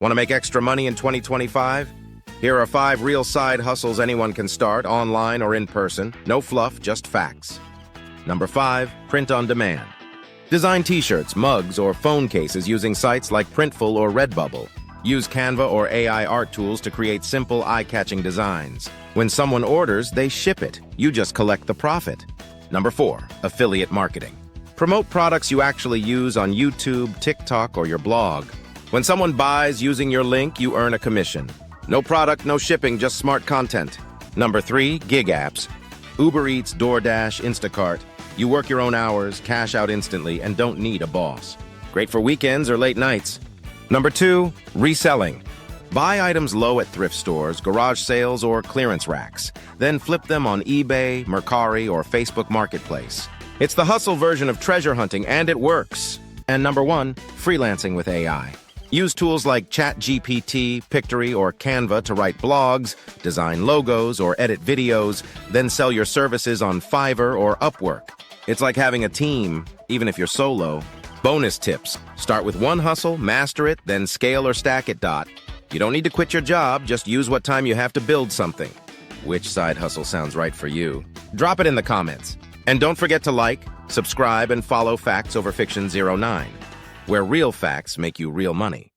Want to make extra money in 2025? Here are 5 real side hustles anyone can start, online or in person. No fluff, just facts. Number 5, print on demand. Design t-shirts, mugs, or phone cases using sites like Printful or Redbubble. Use Canva or AI art tools to create simple, eye-catching designs. When someone orders, they ship it. You just collect the profit. Number 4, affiliate marketing. Promote products you actually use on YouTube, TikTok, or your blog. When someone buys using your link, you earn a commission. No product, no shipping, just smart content. Number 3, gig apps. Uber Eats, DoorDash, Instacart. You work your own hours, cash out instantly, and don't need a boss. Great for weekends or late nights. Number 2, reselling. Buy items low at thrift stores, garage sales, or clearance racks. Then flip them on eBay, Mercari, or Facebook Marketplace. It's the hustle version of treasure hunting, and it works. And number 1, freelancing with AI. Use tools like ChatGPT, Pictory, or Canva to write blogs, design logos, or edit videos, then sell your services on Fiverr or Upwork. It's like having a team, even if you're solo. Bonus tips. Start with one hustle, master it, then scale or stack it. You don't need to quit your job, just use what time you have to build something. Which side hustle sounds right for you? Drop it in the comments. And don't forget to like, subscribe, and follow Facts Over Fiction 09, where real facts make you real money.